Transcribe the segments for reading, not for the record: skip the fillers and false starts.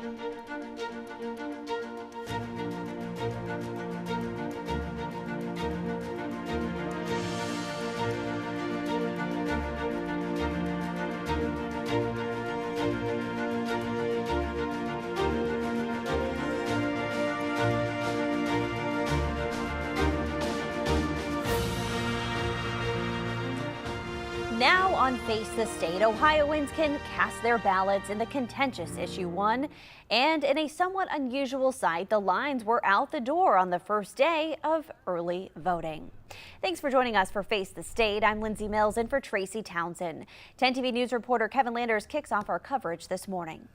Now on Face the State, Ohioans can cast their ballots in the contentious Issue 1. And in a somewhat unusual sight, the lines were out the door on the first day of early voting. Thanks for joining us for Face the State. I'm Lindsay Mills in for Tracy Townsend. 10 TV News reporter Kevin Landers kicks off our coverage this morning.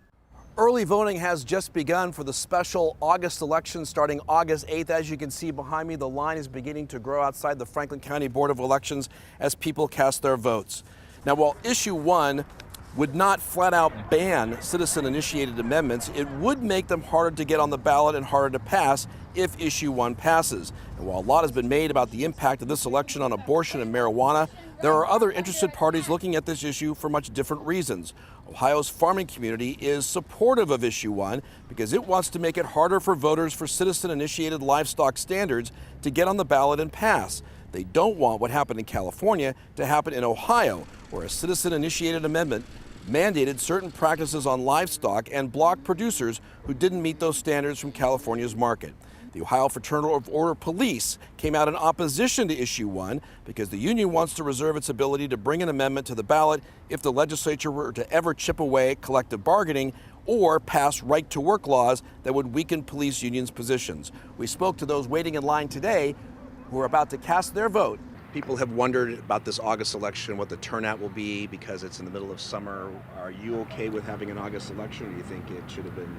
Early voting has just begun for the special August election starting August 8th. As you can see behind me, the line is beginning to grow outside the Franklin County Board of Elections as people cast their votes. Now, while Issue 1 would not flat out ban citizen-initiated amendments, it would make them harder to get on the ballot and harder to pass if Issue 1 passes. And while a lot has been made about the impact of this election on abortion and marijuana, there are other interested parties looking at this issue for much different reasons. Ohio's farming community is supportive of Issue 1 because it wants to make it harder for voters for citizen-initiated livestock standards to get on the ballot and pass. They don't want what happened in California to happen in Ohio, where a citizen-initiated amendment mandated certain practices on livestock and blocked producers who didn't meet those standards from California's market. The Ohio Fraternal Order Police came out in opposition to Issue 1 because the union wants to reserve its ability to bring an amendment to the ballot if the legislature were to ever chip away at collective bargaining or pass right-to-work laws that would weaken police unions' positions. We spoke to those waiting in line today who are about to cast their vote. People have wondered about this August election, what the turnout will be because it's in the middle of summer. Are you okay with having an August election, or do you think it should have been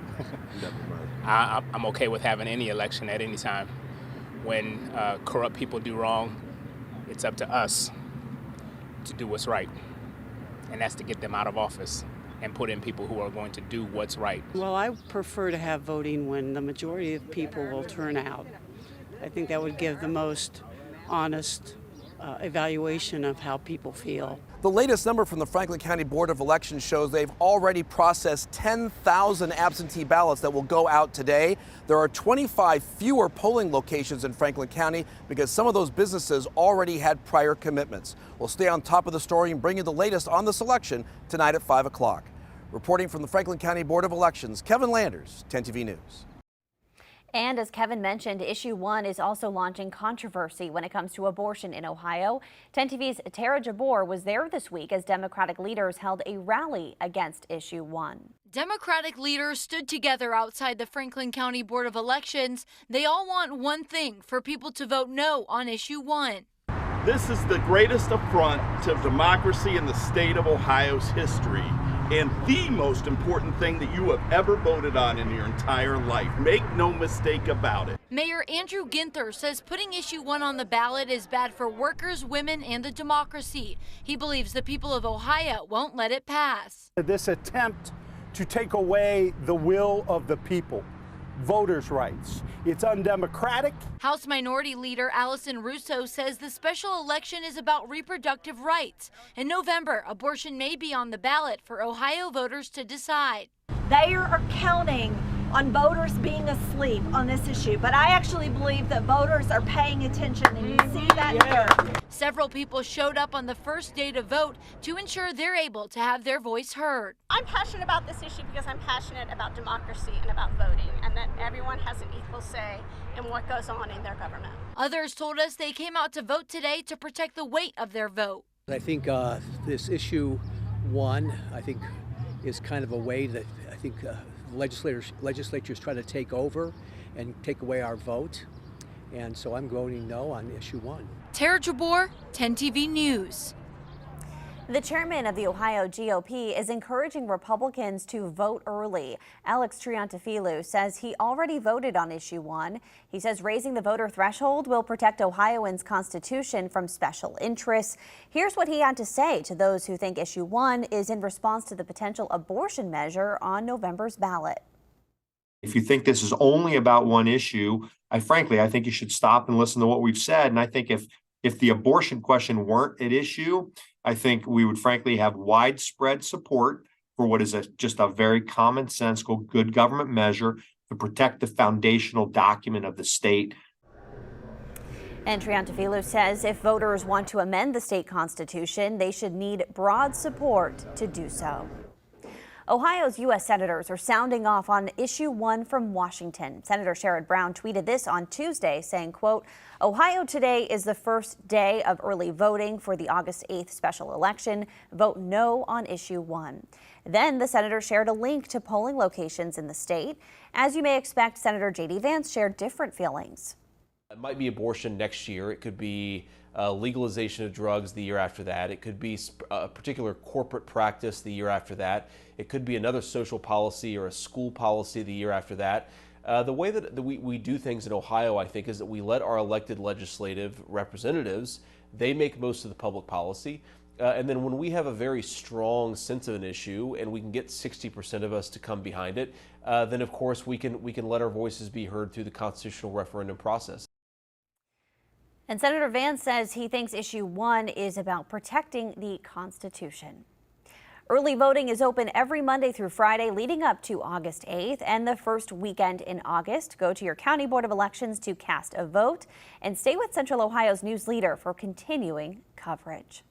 I'm okay with having any election at any time. When corrupt people do wrong, it's up to us to do what's right, and that's to get them out of office and put in people who are going to do what's right. Well, I prefer to have voting when the majority of people will turn out. I think that would give the most honest evaluation of how people feel. The latest number from the Franklin County Board of Elections shows they've already processed 10,000 absentee ballots that will go out today. There are 25 fewer polling locations in Franklin County because some of those businesses already had prior commitments. We'll stay on top of the story and bring you the latest on this election tonight at 5 o'clock. Reporting from the Franklin County Board of Elections, Kevin Landers, 10 TV News. And as Kevin mentioned, Issue 1 is also launching controversy when it comes to abortion in Ohio. 10 TV's Tara Jabbour was there this week as Democratic leaders held a rally against Issue 1. Democratic leaders stood together outside the Franklin County Board of Elections. They all want one thing: for people to vote no on Issue 1. This is the greatest affront to democracy in the state of Ohio's history, and the most important thing that you have ever voted on in your entire life. Make no mistake about it. Mayor Andrew Ginther says putting Issue 1 on the ballot is bad for workers, women, and the democracy. He believes the people of Ohio won't let it pass. This attempt to take away the will of the people, voters' rights. It's undemocratic. House Minority Leader Allison Russo says the special election is about reproductive rights. In November, abortion may be on the ballot for Ohio voters to decide. They are counting on voters being asleep on this issue, but I actually believe that voters are paying attention, and you see that here. Several people showed up on the first day to vote to ensure they're able to have their voice heard. I'm passionate about this issue because I'm passionate about democracy and about voting, and that everyone has an equal say in what goes on in their government. Others told us they came out to vote today to protect the weight of their vote. I think this Issue 1, is kind of a way that legislatures try to take over and take away our vote. And so I'm voting no on Issue 1. Tara Jabbour, 10 TV News. The chairman of the Ohio GOP is encouraging Republicans to vote early. Alex Triantafilou says he already voted on Issue 1. He says raising the voter threshold will protect Ohioans' constitution from special interests. Here's what he had to say to those who think Issue 1 is in response to the potential abortion measure on November's ballot. If you think this is only about one issue, I think you should stop and listen to what we've said. And I think if the abortion question weren't at issue, I think we would frankly have widespread support for what is just a very commonsensical, good government measure to protect the foundational document of the state. And Triantafilou says if voters want to amend the state constitution, they should need broad support to do so. Ohio's U.S. senators are sounding off on issue 1 from Washington. Senator Sherrod Brown tweeted this on Tuesday, saying, quote, Ohio today is the first day of early voting for the August 8th special election. Vote no on issue 1. Then the senator shared a link to polling locations in the state. As you may expect, Senator J.D. Vance shared different feelings. It might be abortion next year. It could be legalization of drugs the year after that. It could be a particular corporate practice the year after that. It could be another social policy or a school policy the year after that. The way that we do things in Ohio, I think, is that we let our elected legislative representatives, they make most of the public policy. And then when we have a very strong sense of an issue and we can get 60% of us to come behind it, then of course we can let our voices be heard through the constitutional referendum process. And Senator Vance says he thinks issue 1 is about protecting the Constitution. Early voting is open every Monday through Friday leading up to August 8th and the first weekend in August. Go to your County Board of Elections to cast a vote and stay with Central Ohio's news leader for continuing coverage.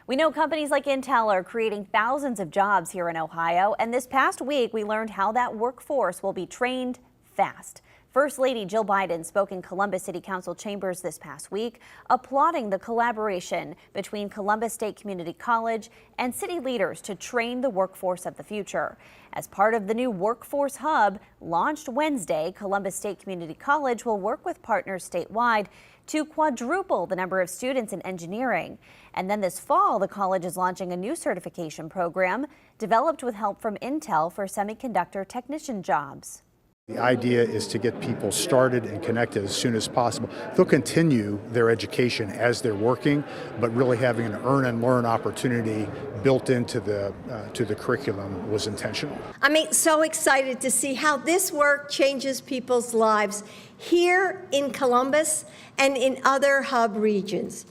We know companies like Intel are creating thousands of jobs here in Ohio, and this past week we learned how that workforce will be trained fast. First Lady Jill Biden spoke in Columbus City Council chambers this past week, applauding the collaboration between Columbus State Community College and city leaders to train the workforce of the future. As part of the new Workforce Hub, launched Wednesday, Columbus State Community College will work with partners statewide to quadruple the number of students in engineering. And then this fall, the college is launching a new certification program developed with help from Intel for semiconductor technician jobs. The idea is to get people started and connected as soon as possible. They'll continue their education as they're working, but really having an earn and learn opportunity built into the curriculum was intentional. I'm so excited to see how this work changes people's lives here in Columbus and in other hub regions.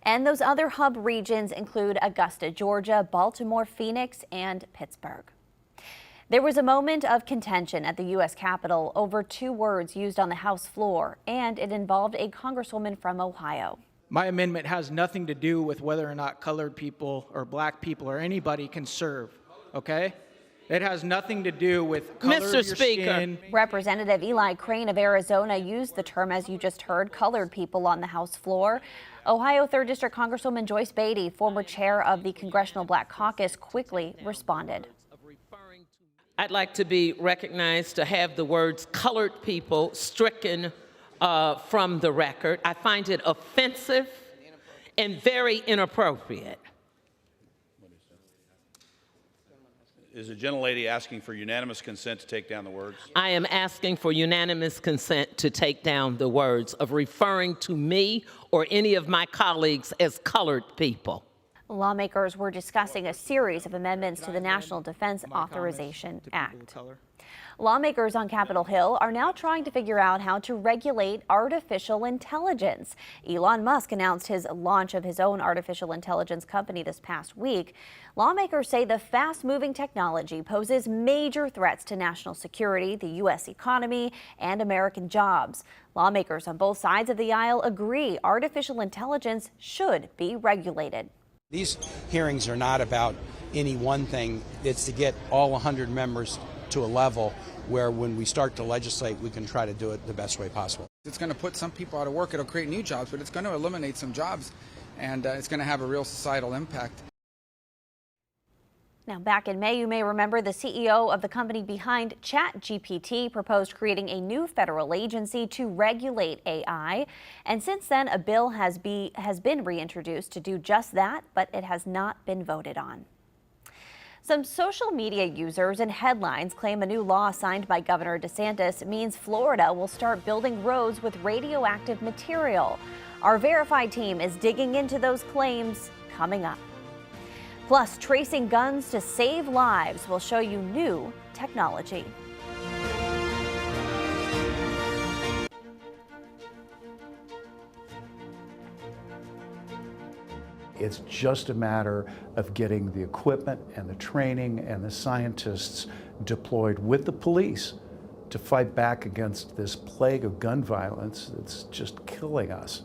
And those other hub regions include Augusta, Georgia, Baltimore, Phoenix, and Pittsburgh. There was a moment of contention at the U.S. Capitol over 2 words used on the House floor, and it involved a congresswoman from Ohio. My amendment has nothing to do with whether or not colored people or black people or anybody can serve, okay? It has nothing to do with color of your skin. Representative Eli Crane of Arizona used the term, as you just heard, colored people on the House floor. Ohio 3rd District Congresswoman Joyce Beatty, former chair of the Congressional Black Caucus, quickly responded. I'd like to be recognized to have the words colored people stricken from the record. I find it offensive and very inappropriate. Is the gentlelady asking for unanimous consent to take down the words? I am asking for unanimous consent to take down the words of referring to me or any of my colleagues as colored people. Lawmakers were discussing a series of amendments to the National Defense Authorization Act. Lawmakers on Capitol Hill are now trying to figure out how to regulate artificial intelligence. Elon Musk announced his launch of his own artificial intelligence company this past week. Lawmakers say the fast-moving technology poses major threats to national security, the U.S. economy, and American jobs. Lawmakers on both sides of the aisle agree artificial intelligence should be regulated. These hearings are not about any one thing. It's to get all 100 members to a level where when we start to legislate, we can try to do it the best way possible. It's going to put some people out of work. It'll create new jobs, but it's going to eliminate some jobs, and it's going to have a real societal impact. Now, back in May, you may remember the CEO of the company behind ChatGPT proposed creating a new federal agency to regulate AI. And since then, a bill has been reintroduced to do just that, but it has not been voted on. Some social media users and headlines claim a new law signed by Governor DeSantis means Florida will start building roads with radioactive material. Our Verified team is digging into those claims coming up. Plus, tracing guns to save lives will show you new technology. It's just a matter of getting the equipment and the training and the scientists deployed with the police to fight back against this plague of gun violence that's just killing us.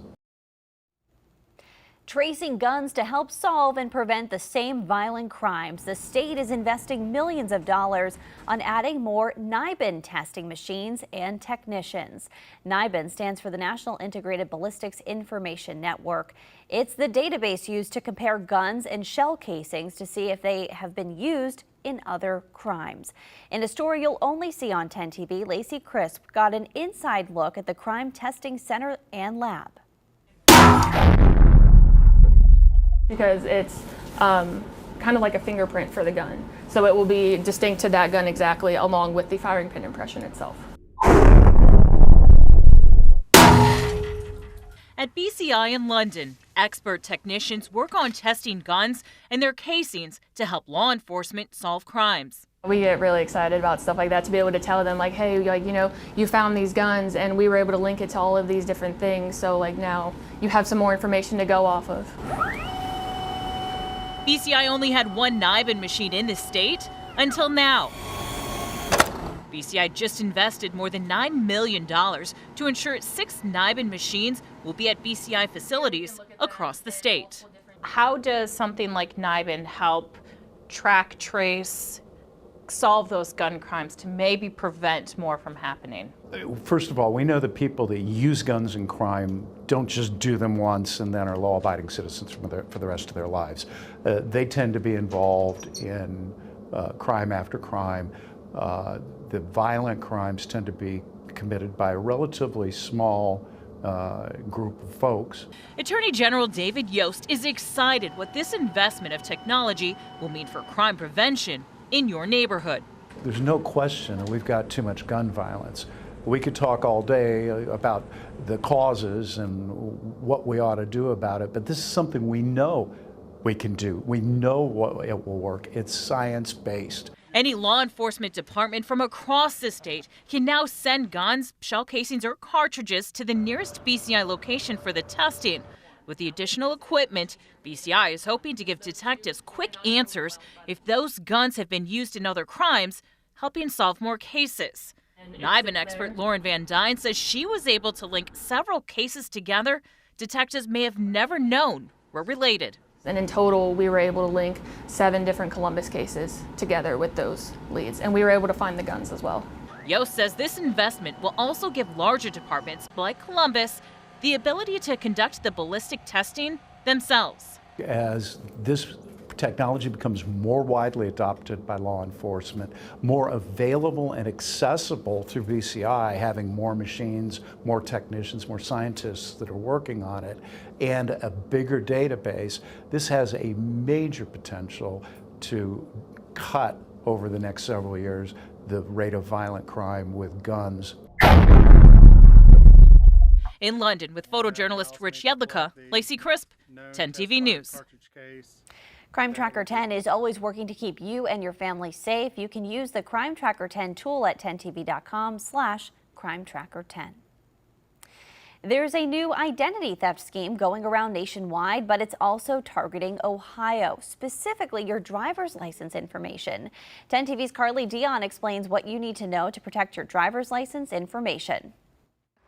Tracing guns to help solve and prevent the same violent crimes. The state is investing millions of dollars on adding more NIBIN testing machines and technicians. NIBIN stands for the National Integrated Ballistics Information Network. It's the database used to compare guns and shell casings to see if they have been used in other crimes. In a story you'll only see on 10 TV, Lacey Crisp got an inside look at the Crime Testing Center and Lab. Because it's kind of like a fingerprint for the gun. So it will be distinct to that gun exactly, along with the firing pin impression itself. At BCI in London, expert technicians work on testing guns and their casings to help law enforcement solve crimes. We get really excited about stuff like that, to be able to tell them, like, hey, like, you know, you found these guns and we were able to link it to all of these different things. So like now you have some more information to go off of. BCI only had one NIBIN machine in the state until now. BCI just invested more than $9 million to ensure 6 NIBIN machines will be at BCI facilities across the state. How does something like NIBIN help track, trace, solve those gun crimes to maybe prevent more from happening? First of all, we know that people that use guns in crime don't just do them once and then are law-abiding citizens for the rest of their lives. They tend to be involved in crime after crime. The violent crimes tend to be committed by a relatively small group of folks. Attorney General David Yost is excited what this investment of technology will mean for crime prevention in your neighborhood. There's no question that we've got too much gun violence. We could talk all day about the causes and what we ought to do about it, but this is something we know we can do. We know what it will work. It's science-based. Any law enforcement department from across the state can now send guns, shell casings, or cartridges to the nearest BCI location for the testing. With the additional equipment, BCI is hoping to give detectives quick answers if those guns have been used in other crimes, helping solve more cases. NIBIN expert Lauren Van Dyne says she was able to link several cases together detectives may have never known were related. And in total, we were able to link 7 different Columbus cases together with those leads, and we were able to find the guns as well. Yost says this investment will also give larger departments like Columbus the ability to conduct the ballistic testing themselves. As this technology becomes more widely adopted by law enforcement, more available and accessible through BCI, having more machines, more technicians, more scientists that are working on it, and a bigger database, this has a major potential to cut over the next several years the rate of violent crime with guns. In London, with photojournalist Rich Jedlicka, Lacey Crisp, 10 TV News. Crime Tracker 10 is always working to keep you and your family safe. You can use the Crime Tracker 10 tool at 10tv.com/crimetracker10. There's a new identity theft scheme going around nationwide, but it's also targeting Ohio, specifically your driver's license information. 10 TV's Carly Dion explains what you need to know to protect your driver's license information.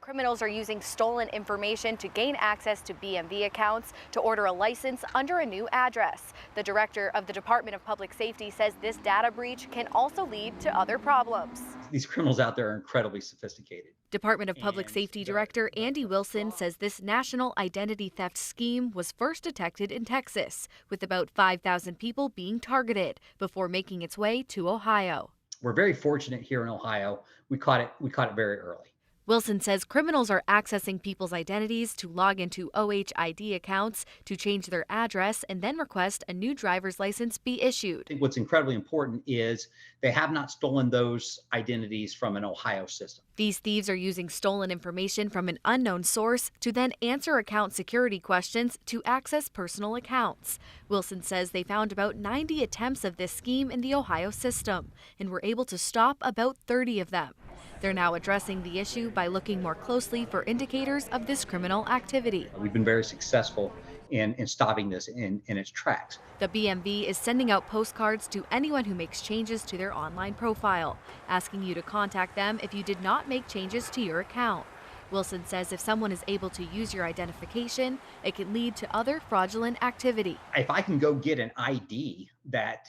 Criminals are using stolen information to gain access to BMV accounts to order a license under a new address. The director of the Department of Public Safety says this data breach can also lead to other problems. These criminals out there are incredibly sophisticated. Department of Public Safety Director Andy Wilson says this national identity theft scheme was first detected in Texas, with about 5,000 people being targeted before making its way to Ohio. We're very fortunate here in Ohio. We caught it very early. Wilson says criminals are accessing people's identities to log into OHID accounts to change their address and then request a new driver's license be issued. I think what's incredibly important is they have not stolen those identities from an Ohio system. These thieves are using stolen information from an unknown source to then answer account security questions to access personal accounts. Wilson says they found about 90 attempts of this scheme in the Ohio system and were able to stop about 30 of them. They're now addressing the issue by looking more closely for indicators of this criminal activity. We've been very successful in stopping this in its tracks. The BMV is sending out postcards to anyone who makes changes to their online profile, asking you to contact them if you did not make changes to your account. Wilson says if someone is able to use your identification, it can lead to other fraudulent activity. If I can go get an ID that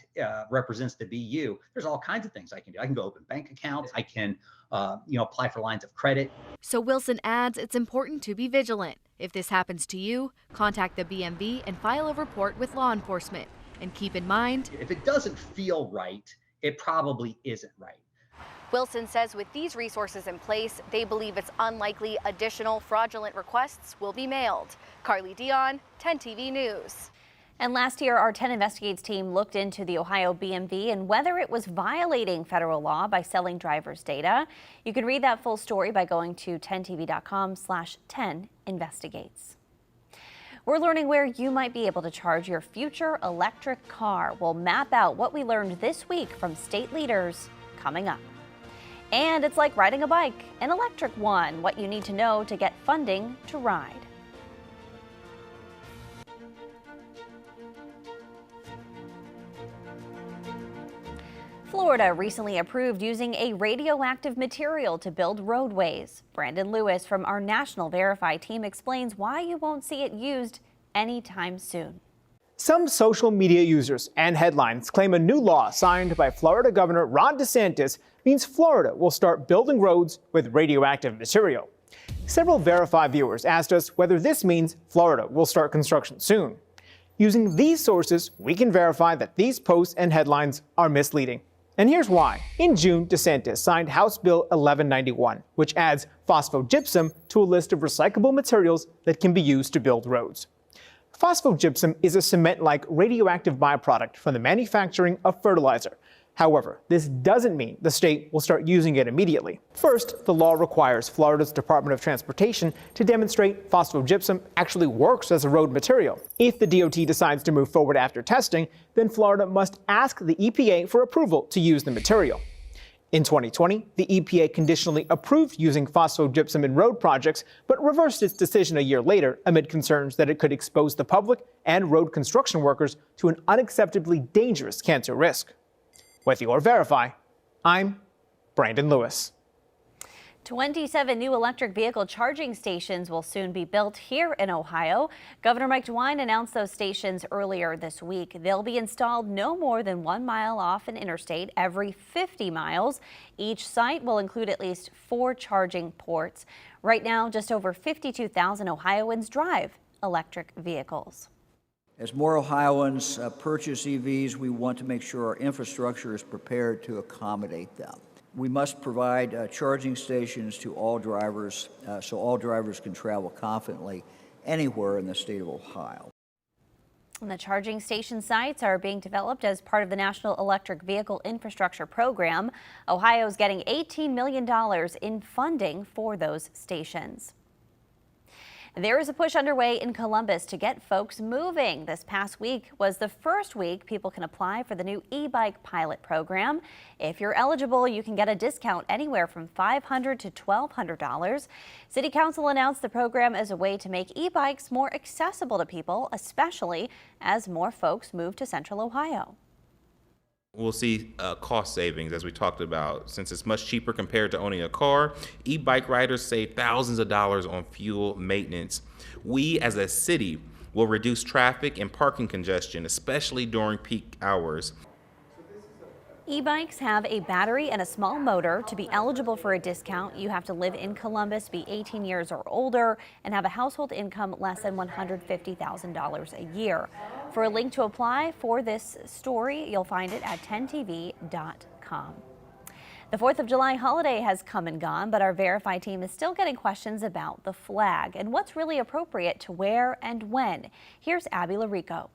represents the BU, there's all kinds of things I can do. I can go open bank accounts. I can, apply for lines of credit. So Wilson adds it's important to be vigilant. If this happens to you, contact the BMV and file a report with law enforcement. And keep in mind, if it doesn't feel right, it probably isn't right. Wilson says with these resources in place, they believe it's unlikely additional fraudulent requests will be mailed. Carly Dion, 10 TV News. And last year, our 10 Investigates team looked into the Ohio BMV and whether it was violating federal law by selling drivers' data. You can read that full story by going to 10tv.com/10investigates. We're learning where you might be able to charge your future electric car. We'll map out what we learned this week from state leaders coming up. And it's like riding a bike, an electric one, what you need to know to get funding to ride. Florida recently approved using a radioactive material to build roadways. Brandon Lewis from our National Verify team explains why you won't see it used anytime soon. Some social media users and headlines claim a new law signed by Florida Governor Ron DeSantis means Florida will start building roads with radioactive material. Several Verify viewers asked us whether this means Florida will start construction soon. Using these sources, we can verify that these posts and headlines are misleading. And here's why. In June, DeSantis signed House Bill 1191, which adds phosphogypsum to a list of recyclable materials that can be used to build roads. Phosphogypsum is a cement-like radioactive byproduct from the manufacturing of fertilizer. However, this doesn't mean the state will start using it immediately. First, the law requires Florida's Department of Transportation to demonstrate phosphogypsum actually works as a road material. If the DOT decides to move forward after testing, then Florida must ask the EPA for approval to use the material. In 2020, the EPA conditionally approved using phosphogypsum in road projects, but reversed its decision a year later amid concerns that it could expose the public and road construction workers to an unacceptably dangerous cancer risk. With your Verify, I'm Brandon Lewis. 27 new electric vehicle charging stations will soon be built here in Ohio. Governor Mike DeWine announced those stations earlier this week. They'll be installed no more than 1 mile off an interstate every 50 miles. Each site will include at least 4 charging ports. Right now, just over 52,000 Ohioans drive electric vehicles. As more Ohioans purchase EVs, we want to make sure our infrastructure is prepared to accommodate them. We must provide charging stations to all drivers so all drivers can travel confidently anywhere in the state of Ohio. And the charging station sites are being developed as part of the National Electric Vehicle Infrastructure Program. Ohio is getting $18 million in funding for those stations. There is a push underway in Columbus to get folks moving. This past week was the first week people can apply for the new e-bike pilot program. If you're eligible, you can get a discount anywhere from $500 to $1,200. City Council announced the program as a way to make e-bikes more accessible to people, especially as more folks move to Central Ohio. We'll see cost savings, as we talked about. Since it's much cheaper compared to owning a car, e-bike riders save thousands of dollars on fuel maintenance. We, as a city, will reduce traffic and parking congestion, especially during peak hours. E-bikes have a battery and a small motor. To be eligible for a discount, you have to live in Columbus, be 18 years or older, and have a household income less than $150,000 a year. For a link to apply for this story, you'll find it at 10tv.com. The 4th of July holiday has come and gone, but our Verify team is still getting questions about the flag and what's really appropriate to wear and when. Here's Abby Larico.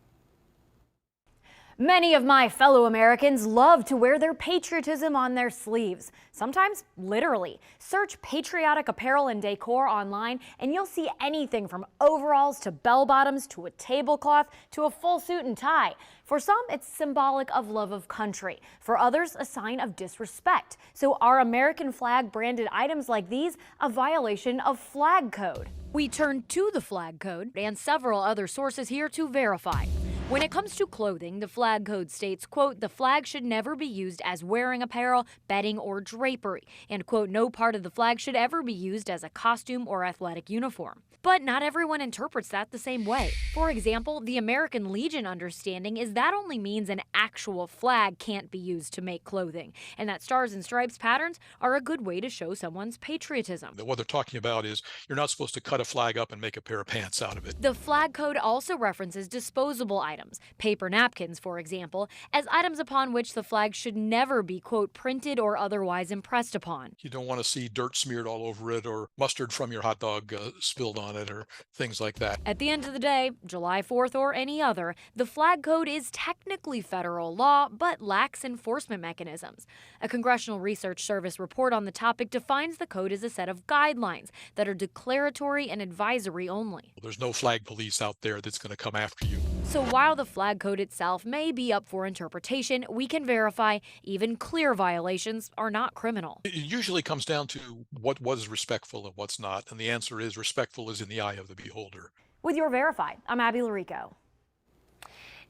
Many of my fellow Americans love to wear their patriotism on their sleeves, sometimes literally. Search patriotic apparel and decor online and you'll see anything from overalls to bell-bottoms to a tablecloth to a full suit and tie. For some, it's symbolic of love of country. For others, a sign of disrespect. So are American flag branded items like these a violation of flag code? We turn to the flag code and several other sources here to verify. When it comes to clothing, the flag code states, quote, the flag should never be used as wearing apparel, bedding, or drapery, and, quote, no part of the flag should ever be used as a costume or athletic uniform. But not everyone interprets that the same way. For example, the American Legion understanding is that only means an actual flag can't be used to make clothing, and that stars and stripes patterns are a good way to show someone's patriotism. What they're talking about is you're not supposed to cut a flag up and make a pair of pants out of it. The flag code also references disposable items, paper napkins, for example, as items upon which the flag should never be, quote, printed or otherwise impressed upon. You don't want to see dirt smeared all over it or mustard from your hot dog spilled on it or things like that. At the end of the day, July 4th or any other, the flag code is technically federal law, but lacks enforcement mechanisms. A Congressional Research Service report on the topic defines the code as a set of guidelines that are declaratory and advisory only. There's no flag police out there that's going to come after you. So while the flag code itself may be up for interpretation, we can verify even clear violations are not criminal. It usually comes down to what was respectful and what's not, and the answer is respectful is in the eye of the beholder. With your Verified, I'm Abby Larico.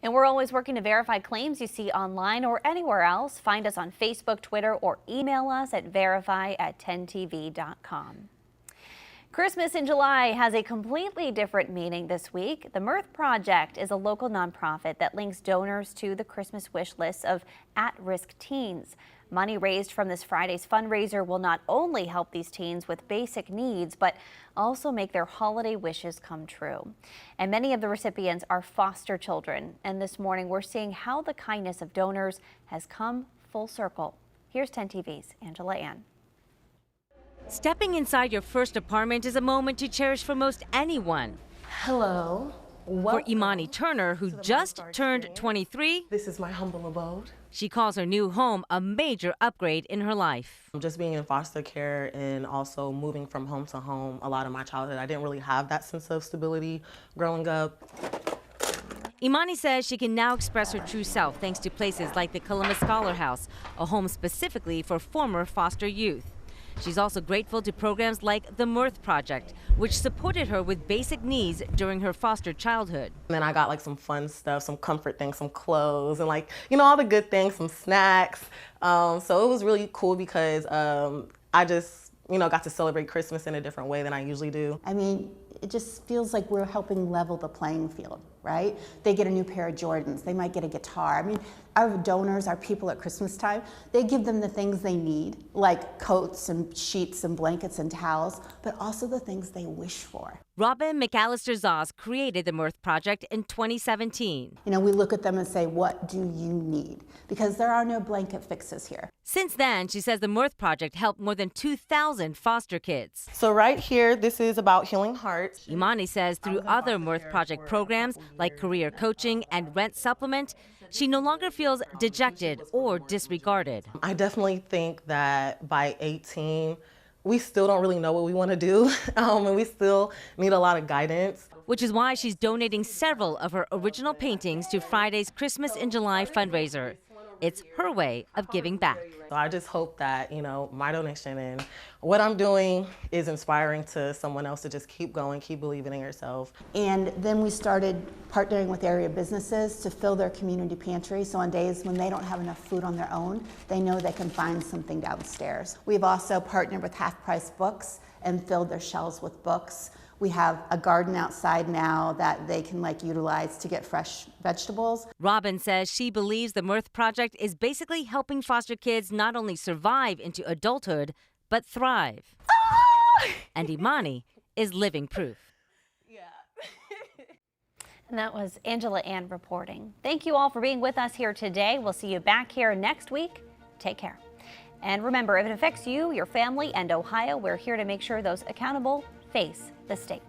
And we're always working to verify claims you see online or anywhere else. Find us on Facebook, Twitter, or email us at verify@10tv.com. Christmas in July has a completely different meaning this week. The Mirth Project is a local nonprofit that links donors to the Christmas wish lists of at-risk teens. Money raised from this Friday's fundraiser will not only help these teens with basic needs, but also make their holiday wishes come true. And many of the recipients are foster children. And this morning, we're seeing how the kindness of donors has come full circle. Here's 10 TV's Angela Ann. Stepping inside your first apartment is a moment to cherish for most anyone. Hello. For Imani Turner, who just turned 23, this is my humble abode. She calls her new home a major upgrade in her life. Just being in foster care and also moving from home to home a lot of my childhood, I didn't really have that sense of stability growing up. Imani says she can now express her true self thanks to places like the Columbus Scholar House, a home specifically for former foster youth. She's also grateful to programs like the Mirth Project, which supported her with basic needs during her foster childhood. And then I got like some fun stuff, some comfort things, some clothes, and like, you know, all the good things, some snacks. So it was really cool because I just, you know, got to celebrate Christmas in a different way than I usually do. I mean, it just feels like we're helping level the playing field, right? They get a new pair of Jordans, they might get a guitar. I mean, our donors, our people at Christmas time, they give them the things they need, like coats and sheets and blankets and towels, but also the things they wish for. Robin McAllister-Zoss created the Mirth Project in 2017. You know, we look at them and say, what do you need? Because there are no blanket fixes here. Since then, she says the Mirth Project helped more than 2,000 foster kids. So right here, this is about healing hearts. Imani says through other Mirth Project programs like career coaching and rent supplement, she no longer feels dejected or disregarded. I definitely think that by 18, we still don't really know what we want to do, and we still need a lot of guidance. Which is why she's donating several of her original paintings to Friday's Christmas in July fundraiser. It's her way of giving back. So I just hope that, you know, my donation and what I'm doing is inspiring to someone else to just keep going, keep believing in yourself. And then we started partnering with area businesses to fill their community pantry. So on days when they don't have enough food on their own, they know they can find something downstairs. We've also partnered with Half Price Books and filled their shelves with books. We have a garden outside now that they can utilize to get fresh vegetables. Robin says she believes the Mirth Project is basically helping foster kids not only survive into adulthood, but thrive. And Imani is living proof. And that was Angela Ann reporting. Thank you all for being with us here today. We'll see you back here next week. Take care. And remember, if it affects you, your family, and Ohio, we're here to make sure those accountable face the state.